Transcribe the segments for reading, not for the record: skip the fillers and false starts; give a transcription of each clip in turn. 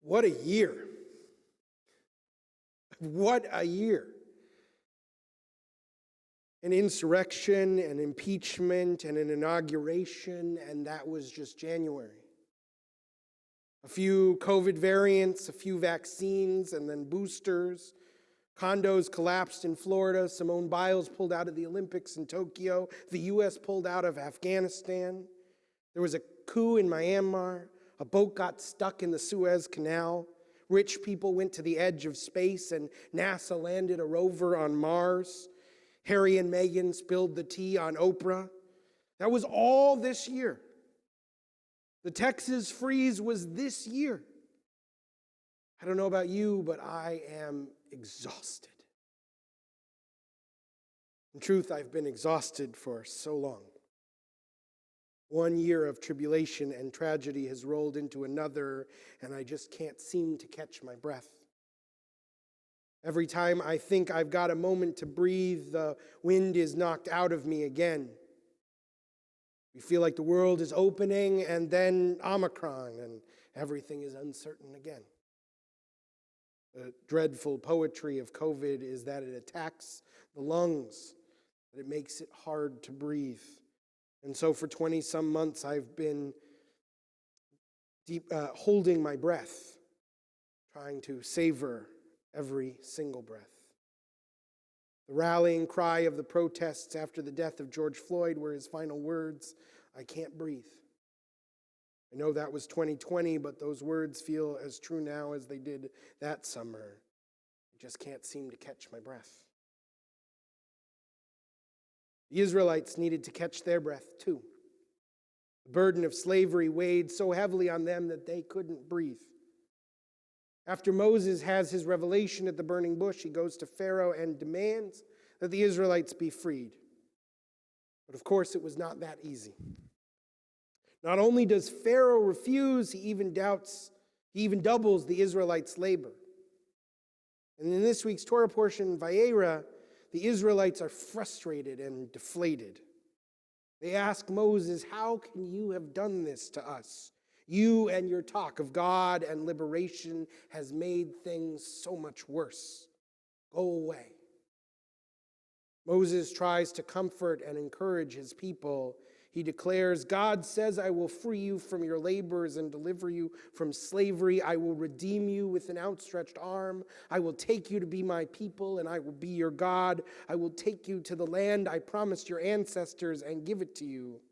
What a year. What a year. An insurrection, an impeachment, and an inauguration, and that was just January. A few COVID variants, a few vaccines, and then boosters. Condos collapsed in Florida. Simone Biles pulled out of the Olympics in Tokyo. The U.S. pulled out of Afghanistan. There was a coup in Myanmar. A boat got stuck in the Suez Canal. Rich people went to the edge of space, and NASA landed a rover on Mars. Harry and Meghan spilled the tea on Oprah. That was all this year. The Texas freeze was this year. I don't know about you, but I am exhausted. In truth, I've been exhausted for so long. 1 year of tribulation and tragedy has rolled into another, and I just can't seem to catch my breath. Every time I think I've got a moment to breathe, the wind is knocked out of me again. We feel like the world is opening, and then Omicron, and everything is uncertain again. The dreadful poetry of COVID is that it attacks the lungs, that it makes it hard to breathe. And so for 20-some months, I've been holding my breath, trying to savor every single breath. The rallying cry of the protests after the death of George Floyd were his final words, "I can't breathe." I know that was 2020, but those words feel as true now as they did that summer. I just can't seem to catch my breath. The Israelites needed to catch their breath too. The burden of slavery weighed so heavily on them that they couldn't breathe. After Moses has his revelation at the burning bush, he goes to Pharaoh and demands that the Israelites be freed. But of course, it was not that easy. Not only does Pharaoh refuse, he even doubles the Israelites' labor. And in this week's Torah portion, Vayera, the Israelites are frustrated and deflated. They ask Moses, "How can you have done this to us? You and your talk of God and liberation has made things so much worse. Go away." Moses tries to comfort and encourage his people. He declares, "God says, I will free you from your labors and deliver you from slavery. I will redeem you with an outstretched arm. I will take you to be my people, and I will be your God. I will take you to the land I promised your ancestors and give it to you."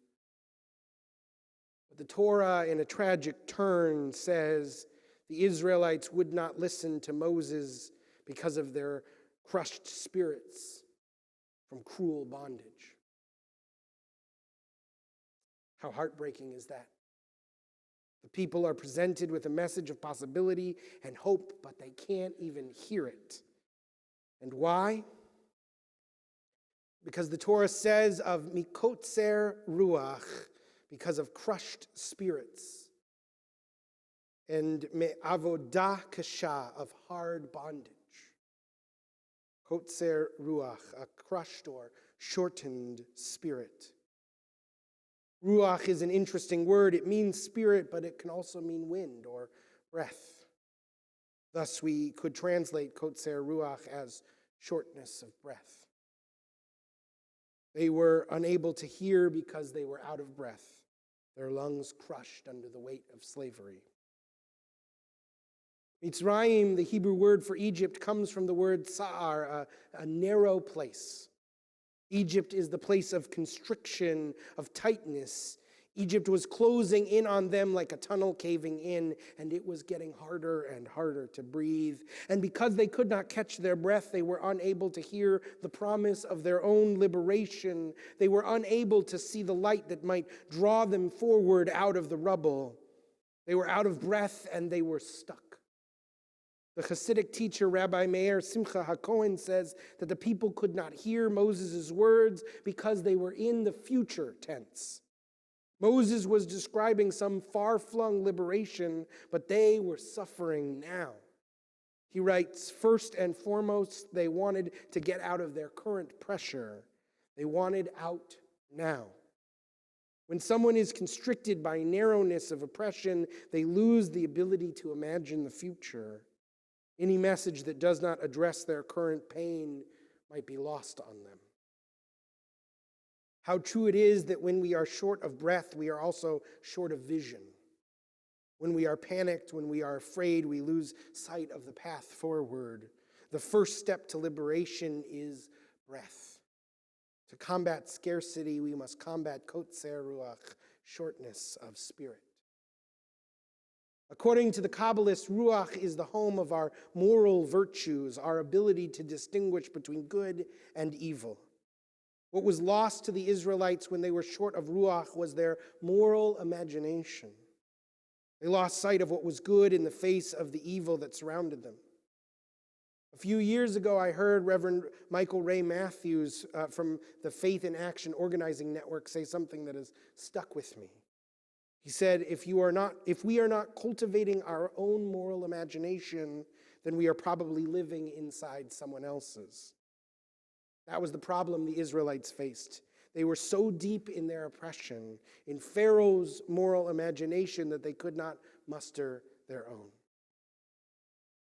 But the Torah, in a tragic turn, says the Israelites would not listen to Moses because of their crushed spirits from cruel bondage. How heartbreaking is that? The people are presented with a message of possibility and hope, but they can't even hear it. And why? Because the Torah says of mikotzer ruach, because of crushed spirits, and me'avodah kasha, of hard bondage. Kotzer ruach, a crushed or shortened spirit. Ruach is an interesting word. It means spirit, but it can also mean wind or breath. Thus, we could translate kotzer ruach as shortness of breath. They were unable to hear because they were out of breath, their lungs crushed under the weight of slavery. Mitzrayim, the Hebrew word for Egypt, comes from the word sa'ar, a narrow place. Egypt is the place of constriction, of tightness. Egypt was closing in on them like a tunnel caving in, and it was getting harder and harder to breathe. And because they could not catch their breath, they were unable to hear the promise of their own liberation. They were unable to see the light that might draw them forward out of the rubble. They were out of breath, and they were stuck. The Hasidic teacher, Rabbi Meir Simcha HaKohen, says that the people could not hear Moses' words because they were in the future tense. Moses was describing some far-flung liberation, but they were suffering now. He writes, first and foremost, they wanted to get out of their current pressure. They wanted out now. When someone is constricted by narrowness of oppression, they lose the ability to imagine the future. Any message that does not address their current pain might be lost on them. How true it is that when we are short of breath, we are also short of vision. When we are panicked, when we are afraid, we lose sight of the path forward. The first step to liberation is breath. To combat scarcity, we must combat kotzer ruach, shortness of spirit. According to the Kabbalists, ruach is the home of our moral virtues, our ability to distinguish between good and evil. What was lost to the Israelites when they were short of ruach was their moral imagination. They lost sight of what was good in the face of the evil that surrounded them. A few years ago, I heard Reverend Michael Ray Matthews from the Faith in Action Organizing Network say something that has stuck with me. He said, if we are not cultivating our own moral imagination, then we are probably living inside someone else's. That was the problem the Israelites faced. They were so deep in their oppression, in Pharaoh's moral imagination, that they could not muster their own.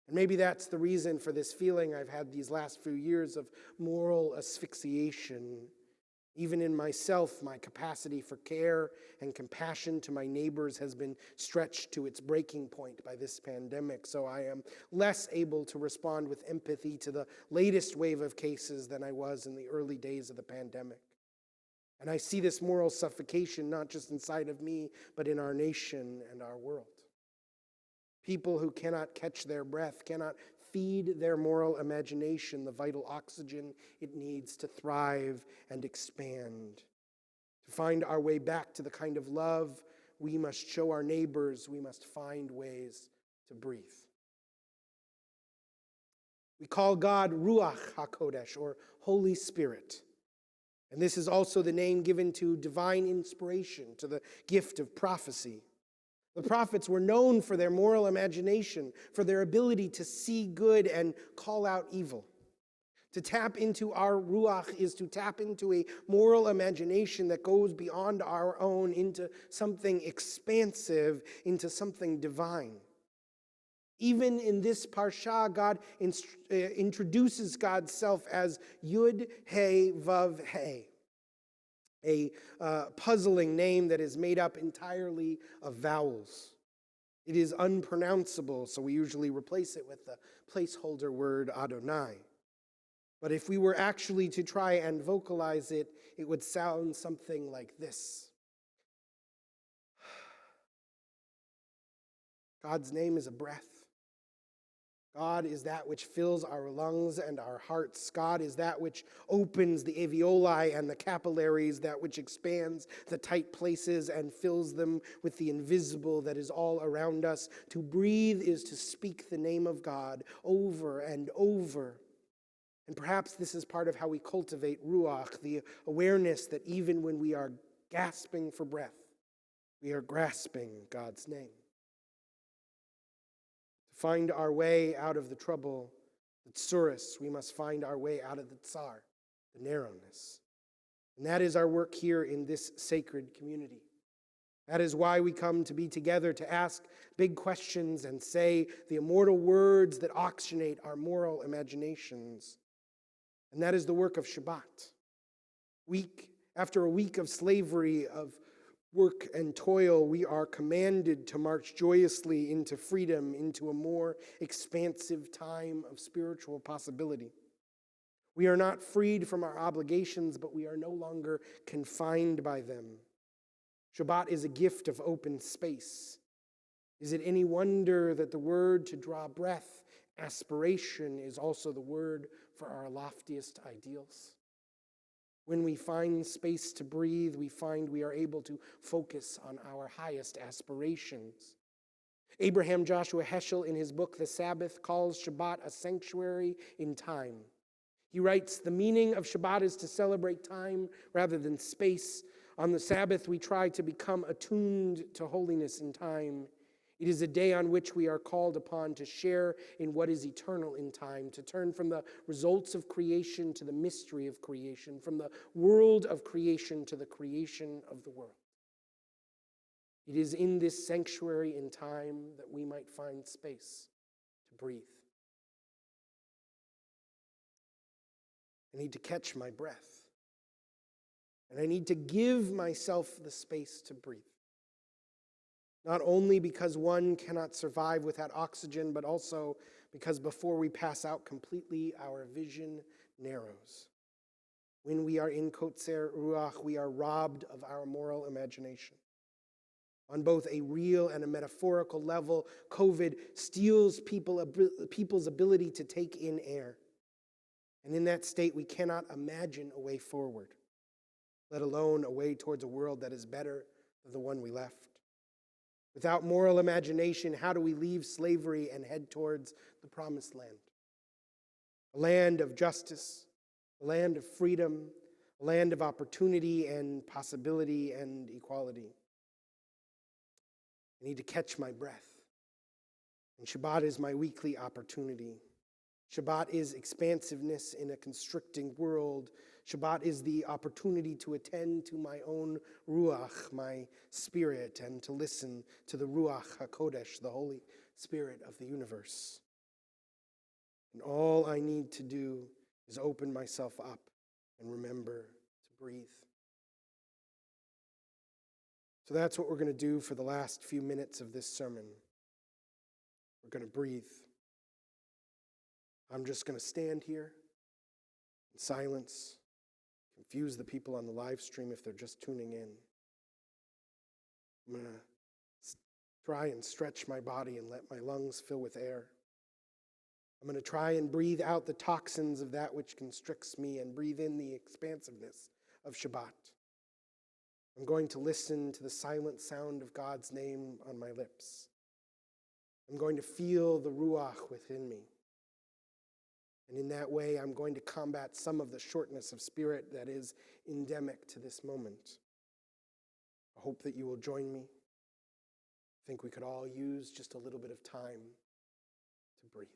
And maybe that's the reason for this feeling I've had these last few years of moral asphyxiation. Even in myself, my capacity for care and compassion to my neighbors has been stretched to its breaking point by this pandemic, so I am less able to respond with empathy to the latest wave of cases than I was in the early days of the pandemic. And I see this moral suffocation not just inside of me, but in our nation and our world. People who cannot catch their breath, cannot feed their moral imagination the vital oxygen it needs to thrive and expand. To find our way back to the kind of love we must show our neighbors, we must find ways to breathe. We call God Ruach HaKodesh, or Holy Spirit. And this is also the name given to divine inspiration, to the gift of prophecy. The prophets were known for their moral imagination, for their ability to see good and call out evil. To tap into our ruach is to tap into a moral imagination that goes beyond our own into something expansive, into something divine. Even in this parsha, God introduces God's self as Yud, He, Vav, He. A puzzling name that is made up entirely of vowels. It is unpronounceable, so we usually replace it with the placeholder word Adonai. But if we were actually to try and vocalize it, it would sound something like this. God's name is a breath. God is that which fills our lungs and our hearts. God is that which opens the alveoli and the capillaries, that which expands the tight places and fills them with the invisible that is all around us. To breathe is to speak the name of God over and over. And perhaps this is part of how we cultivate ruach, the awareness that even when we are gasping for breath, we are grasping God's name. To find our way out of the trouble, the tsuris, we must find our way out of the tsar, the narrowness. And that is our work here in this sacred community. That is why we come to be together, to ask big questions and say the immortal words that oxygenate our moral imaginations. And that is the work of Shabbat. Week after a week of slavery, of work and toil, we are commanded to march joyously into freedom, into a more expansive time of spiritual possibility. We are not freed from our obligations, but we are no longer confined by them. Shabbat is a gift of open space. Is it any wonder that the word to draw breath, aspiration, is also the word for our loftiest ideals? When we find space to breathe, we find we are able to focus on our highest aspirations. Abraham Joshua Heschel, in his book, The Sabbath, calls Shabbat a sanctuary in time. He writes, the meaning of Shabbat is to celebrate time rather than space. On the Sabbath, we try to become attuned to holiness in time. It is a day on which we are called upon to share in what is eternal in time, to turn from the results of creation to the mystery of creation, from the world of creation to the creation of the world. It is in this sanctuary in time that we might find space to breathe. I need to catch my breath. And I need to give myself the space to breathe. Not only because one cannot survive without oxygen, but also because before we pass out completely, our vision narrows. When we are in Kotzer Ruach, we are robbed of our moral imagination. On both a real and a metaphorical level, COVID steals people's ability to take in air. And in that state, we cannot imagine a way forward, let alone a way towards a world that is better than the one we left. Without moral imagination, how do we leave slavery and head towards the promised land? A land of justice, a land of freedom, a land of opportunity and possibility and equality. I need to catch my breath. And Shabbat is my weekly opportunity. Shabbat is expansiveness in a constricting world. Shabbat is the opportunity to attend to my own Ruach, my spirit, and to listen to the Ruach HaKodesh, the Holy Spirit of the universe. And all I need to do is open myself up and remember to breathe. So that's what we're going to do for the last few minutes of this sermon. We're going to breathe. I'm just going to stand here in silence, confuse the people on the live stream if they're just tuning in. I'm going to try and stretch my body and let my lungs fill with air. I'm going to try and breathe out the toxins of that which constricts me and breathe in the expansiveness of Shabbat. I'm going to listen to the silent sound of God's name on my lips. I'm going to feel the Ruach within me. And in that way, I'm going to combat some of the shortness of spirit that is endemic to this moment. I hope that you will join me. I think we could all use just a little bit of time to breathe.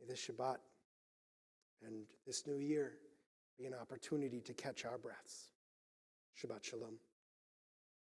May this Shabbat and this new year be an opportunity to catch our breaths. Shabbat Shalom.